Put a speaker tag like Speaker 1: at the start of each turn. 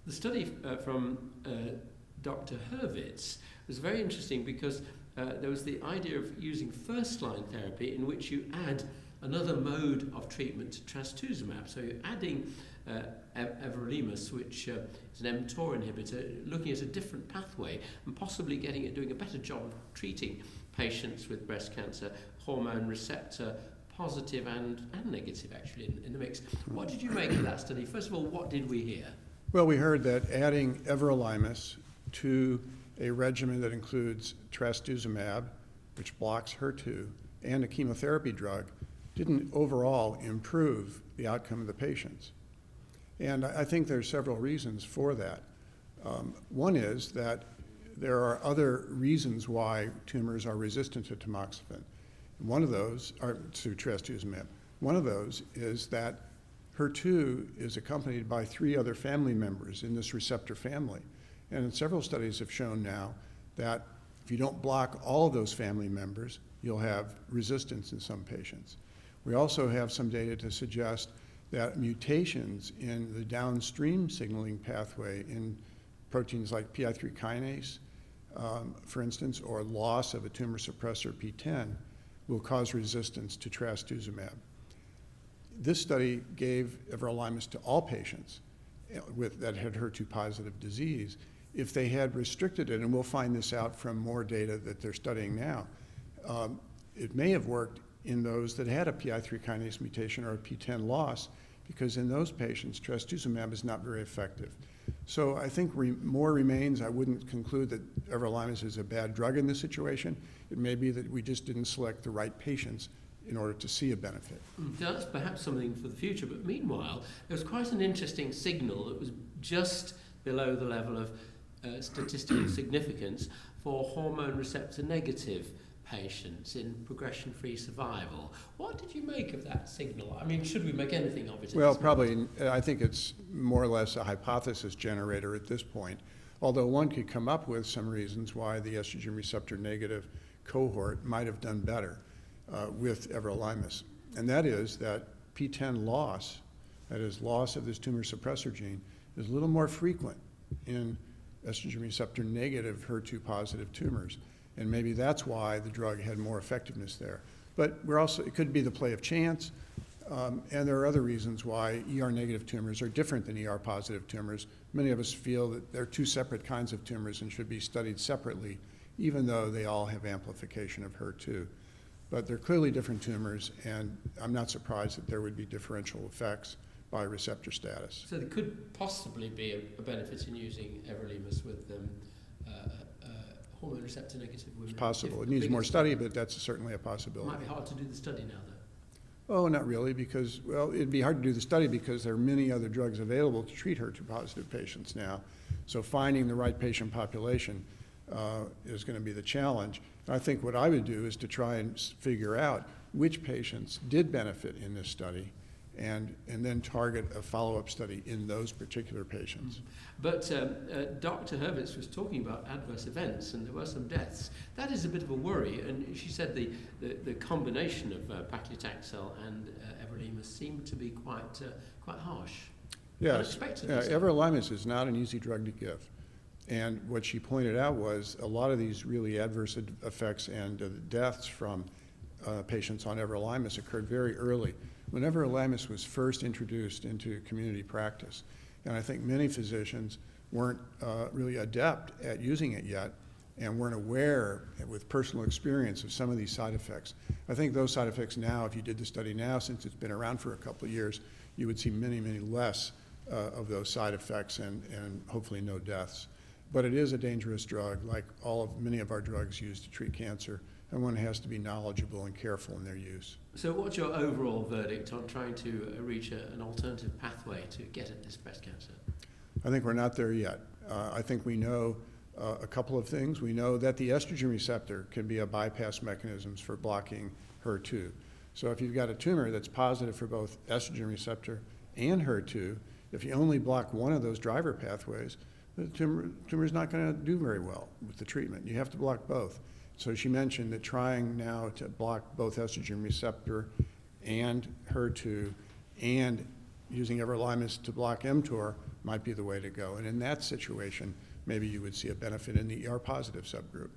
Speaker 1: The study from Dr. Hurvitz was very interesting because there was the idea of using first-line therapy in which you add another mode of treatment to trastuzumab. So you're adding everolimus, which is an mTOR inhibitor, looking at a different pathway and possibly doing a better job of treating patients with breast cancer, hormone receptor positive and negative actually in the mix. What did you make of that study? First of all, what did we hear?
Speaker 2: Well, we heard that adding everolimus to a regimen that includes trastuzumab, which blocks HER2, and a chemotherapy drug didn't overall improve the outcome of the patients. And I think there's several reasons for that. One is that there are other reasons why tumors are resistant to tamoxifen. One of those, or to trastuzumab, one of those is that HER2 is accompanied by 3 other family members in this receptor family. And several studies have shown now that if you don't block all of those family members, you'll have resistance in some patients. We also have some data to suggest that mutations in the downstream signaling pathway in proteins like PI3 kinase, for instance, or loss of a tumor suppressor PTEN will cause resistance to trastuzumab. This study gave everolimus to all patients that had HER2-positive disease. If they had restricted it, and we'll find this out from more data that they're studying now, it may have worked in those that had a PI3 kinase mutation or a PTEN loss, because in those patients, trastuzumab is not very effective. So I think more remains. I wouldn't conclude that everolimus is a bad drug in this situation. It may be that we just didn't select the right patients in order to see a benefit.
Speaker 1: That's perhaps something for the future, but meanwhile, there was quite an interesting signal that was just below the level of statistical significance for hormone receptor negative patients in progression-free survival. What did you make of that signal? I mean, should we make anything of it?
Speaker 2: Well, probably, I think it's more or less a hypothesis generator at this point, although one could come up with some reasons why the estrogen receptor negative cohort might have done better with everolimus. And that is that PTEN loss, that is loss of this tumor suppressor gene, is a little more frequent in estrogen receptor negative HER2-positive tumors. And maybe that's why the drug had more effectiveness there. But it could be the play of chance, and there are other reasons why ER-negative tumors are different than ER-positive tumors. Many of us feel that they're 2 separate kinds of tumors and should be studied separately, even though they all have amplification of HER2. But they're clearly different tumors, and I'm not surprised that there would be differential effects by receptor status.
Speaker 1: So there could possibly be a benefit in using everolimus with hormone receptor negative women.
Speaker 2: It's possible. It needs more study, but that's certainly a possibility.
Speaker 1: It might be hard to do the study now, though.
Speaker 2: Oh, not really, because, well, it'd be hard to do the study because there are many other drugs available to treat HER2-positive patients now. So finding the right patient population is going to be the challenge. I think what I would do is to try and figure out which patients did benefit in this study and then target a follow-up study in those particular patients.
Speaker 1: But Dr. Hurvitz was talking about adverse events, and there were some deaths. That is a bit of a worry, and she said the combination of paclitaxel and everolimus seemed to be quite harsh.
Speaker 2: Yes, everolimus is not an easy drug to give. And what she pointed out was a lot of these really adverse effects and deaths from patients on everolimus occurred very early, when everolimus was first introduced into community practice. And I think many physicians weren't really adept at using it yet and weren't aware with personal experience of some of these side effects. I think those side effects now, if you did the study now, since it's been around for a couple of years, you would see many, many less of those side effects and hopefully no deaths. But it is a dangerous drug, like many of our drugs used to treat cancer, and one has to be knowledgeable and careful in their use.
Speaker 1: So what's your overall verdict on trying to reach an alternative pathway to get at this breast cancer?
Speaker 2: I think we're not there yet. I think we know a couple of things. We know that the estrogen receptor can be a bypass mechanism for blocking HER2. So if you've got a tumor that's positive for both estrogen receptor and HER2, if you only block one of those driver pathways, the tumor is not going to do very well with the treatment. You have to block both. So she mentioned that trying now to block both estrogen receptor and HER2 and using everolimus to block mTOR might be the way to go. And in that situation, maybe you would see a benefit in the ER-positive subgroup.